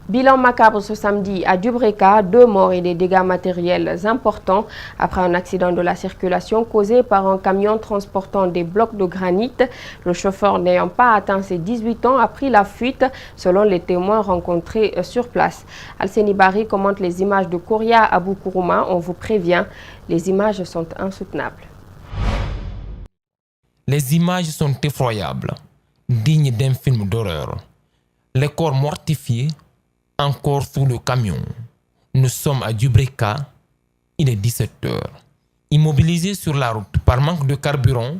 Bilan macabre ce samedi à Dubreka, 2 morts et des dégâts matériels importants après un accident de la circulation causé par un camion transportant des blocs de granit. Le chauffeur n'ayant pas atteint ses 18 ans a pris la fuite selon les témoins rencontrés sur place. Alseni Bari commente les images de Kouria Abou Kourouma. On vous prévient, les images sont insoutenables. Les images sont effroyables, dignes d'un film d'horreur. Les corps mortifiés, encore sous le camion. Nous sommes à Dubreka, il est 17h. Immobilisée sur la route par manque de carburant,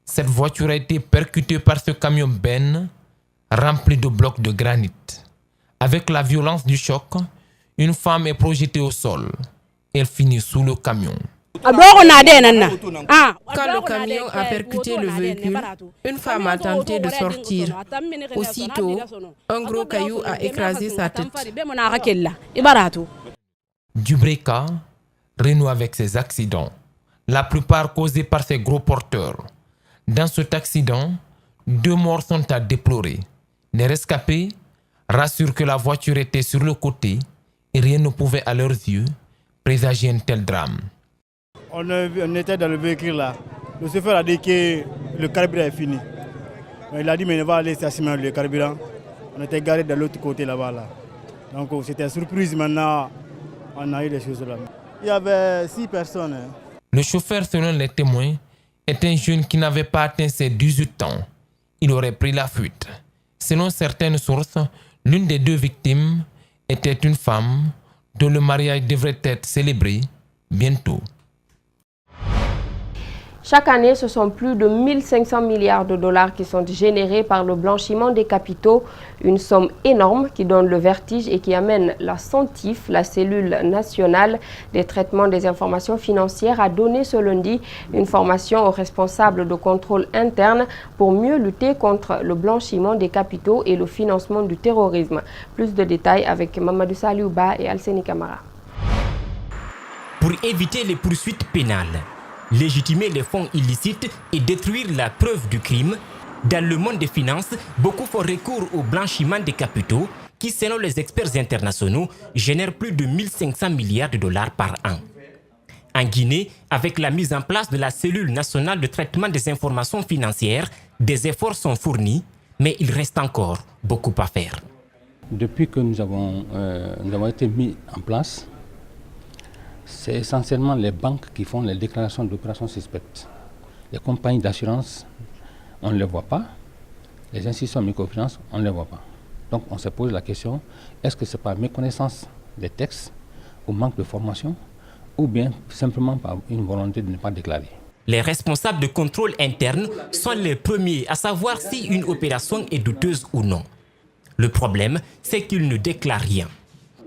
cette voiture a été percutée par ce camion benne rempli de blocs de granit. Avec la violence du choc, une femme est projetée au sol. Elle finit sous le camion. Quand le camion a percuté le véhicule, une femme a tenté de sortir. Aussitôt, un gros caillou a écrasé sa tête. Dubreka renoue avec ces accidents, la plupart causés par ces gros porteurs. Dans cet accident, 2 morts sont à déplorer. Les rescapés rassurent que la voiture était sur le côté et rien ne pouvait à leurs yeux présager un tel drame. On était dans le véhicule là. Le chauffeur a dit que le carburant est fini. Il a dit mais il va aller stationner le carburant. On était garé de l'autre côté là-bas. Là. Donc c'était surprise maintenant. On a eu des choses là. Il y avait 6 personnes. Le chauffeur, selon les témoins, est un jeune qui n'avait pas atteint ses 18 ans. Il aurait pris la fuite. Selon certaines sources, l'une des 2 victimes était une femme dont le mariage devrait être célébré bientôt. Chaque année, ce sont plus de 1500 milliards de dollars qui sont générés par le blanchiment des capitaux. Une somme énorme qui donne le vertige et qui amène la CENTIF, la cellule nationale des traitements des informations financières, à donner ce lundi une formation aux responsables de contrôle interne pour mieux lutter contre le blanchiment des capitaux et le financement du terrorisme. Plus de détails avec Mamadou Saliouba et Alseni Kamara. Pour éviter les poursuites pénales, légitimer les fonds illicites et détruire la preuve du crime, dans le monde des finances, beaucoup font recours au blanchiment des capitaux qui, selon les experts internationaux, génère plus de 1500 milliards de dollars par an. En Guinée, avec la mise en place de la cellule nationale de traitement des informations financières, des efforts sont fournis, mais il reste encore beaucoup à faire. Depuis que nous avons été mis en place, c'est essentiellement les banques qui font les déclarations d'opérations suspectes. Les compagnies d'assurance, on ne les voit pas. Les institutions de microfinance, on ne les voit pas. Donc on se pose la question, est-ce que c'est par méconnaissance des textes ou manque de formation ou bien simplement par une volonté de ne pas déclarer? Les responsables de contrôle interne sont les premiers à savoir si une opération est douteuse ou non. Le problème, c'est qu'ils ne déclarent rien.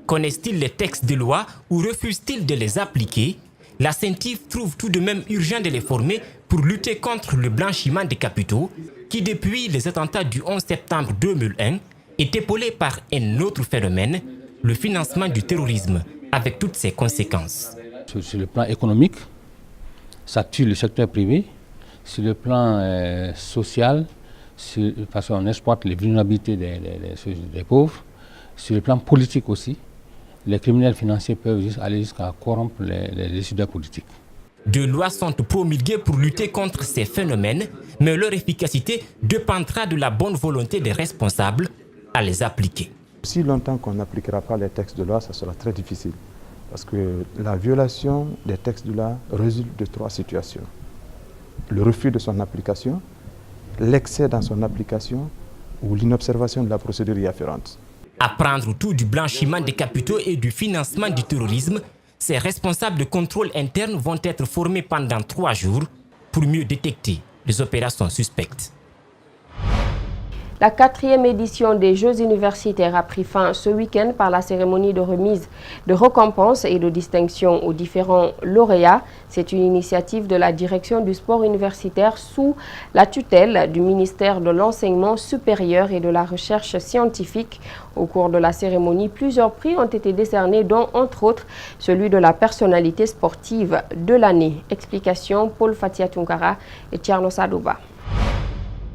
Connaissent-ils les textes de loi ou refusent-ils de les appliquer? La CENTIF trouve tout de même urgent de les former pour lutter contre le blanchiment des capitaux qui, depuis les attentats du 11 septembre 2001, est épaulé par un autre phénomène, le financement du terrorisme, avec toutes ses conséquences. Sur le plan économique, ça tue le secteur privé. Sur le plan social, parce qu'on exploite les vulnérabilités des pauvres. Sur le plan politique aussi, les criminels financiers peuvent aller jusqu'à corrompre les décideurs politiques. 2 lois sont promulguées pour lutter contre ces phénomènes, mais leur efficacité dépendra de la bonne volonté des responsables à les appliquer. Si longtemps qu'on n'appliquera pas les textes de loi, ça sera très difficile. Parce que la violation des textes de loi résulte de 3 situations. Le refus de son application, l'excès dans son application ou l'inobservation de la procédure y afférente. Apprendre tout du blanchiment des capitaux et du financement du terrorisme, ces responsables de contrôle interne vont être formés pendant 3 jours pour mieux détecter les opérations suspectes. La 4e édition des Jeux universitaires a pris fin ce week-end par la cérémonie de remise de récompenses et de distinction aux différents lauréats. C'est une initiative de la direction du sport universitaire sous la tutelle du ministère de l'Enseignement supérieur et de la Recherche scientifique. Au cours de la cérémonie, plusieurs prix ont été décernés, dont entre autres celui de la personnalité sportive de l'année. Explication Paul Fatia Tunkara et Tierno Sadouba.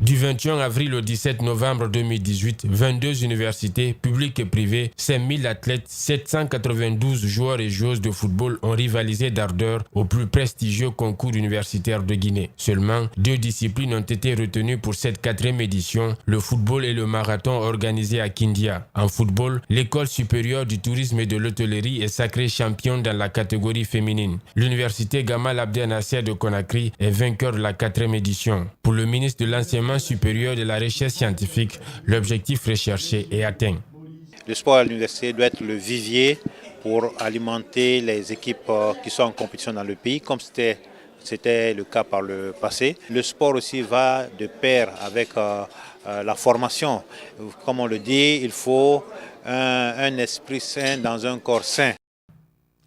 Du 21 avril au 17 novembre 2018, 22 universités, publiques et privées, 5000 athlètes, 792 joueurs et joueuses de football ont rivalisé d'ardeur au plus prestigieux concours universitaire de Guinée. Seulement, 2 disciplines ont été retenues pour cette 4e édition, le football et le marathon organisé à Kindia. En football, l'école supérieure du tourisme et de l'hôtellerie est sacrée championne dans la catégorie féminine. L'université Gamal Abdel Nasser de Conakry est vainqueur de la 4e édition. Pour le ministre de l'Enseignement supérieur de la recherche scientifique, l'objectif recherché est atteint. Le sport à l'université doit être le vivier pour alimenter les équipes qui sont en compétition dans le pays, comme c'était le cas par le passé. Le sport aussi va de pair avec la formation. Comme on le dit, il faut un esprit sain dans un corps sain.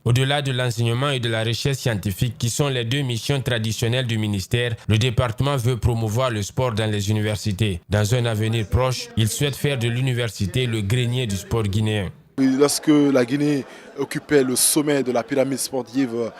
Au-delà de l'enseignement et de la recherche scientifique, qui sont les 2 missions traditionnelles du ministère, le département veut promouvoir le sport dans les universités. Dans un avenir proche, il souhaite faire de l'université le grenier du sport guinéen. Lorsque la Guinée occupait le sommet de la pyramide sportive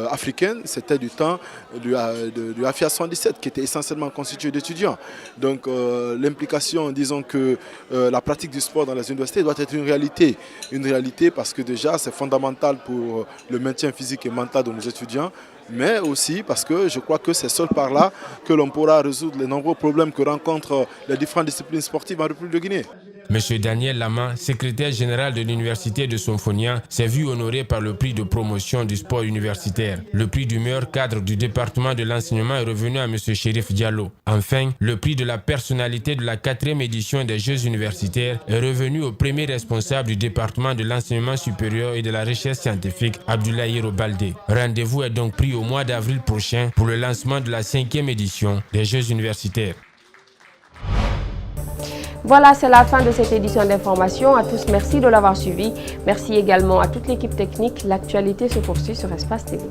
africaine, c'était du temps du AFIA 117 qui était essentiellement constitué d'étudiants. Donc l'implication, disons que la pratique du sport dans les universités doit être une réalité. Une réalité parce que déjà c'est fondamental pour le maintien physique et mental de nos étudiants, mais aussi parce que je crois que c'est seul par là que l'on pourra résoudre les nombreux problèmes que rencontrent les différentes disciplines sportives en République de Guinée. M. Daniel Lama, secrétaire général de l'université de Somfonia, s'est vu honoré par le prix de promotion du sport universitaire. Le prix du meilleur cadre du département de l'enseignement est revenu à M. Chérif Diallo. Enfin, le prix de la personnalité de la 4e édition des Jeux universitaires est revenu au premier responsable du département de l'enseignement supérieur et de la recherche scientifique, Abdoulaye Robalde. Rendez-vous est donc pris au mois d'avril prochain pour le lancement de la 5e édition des Jeux universitaires. Voilà, c'est la fin de cette édition d'information. À tous, merci de l'avoir suivi. Merci également à toute l'équipe technique. L'actualité se poursuit sur Espace TV.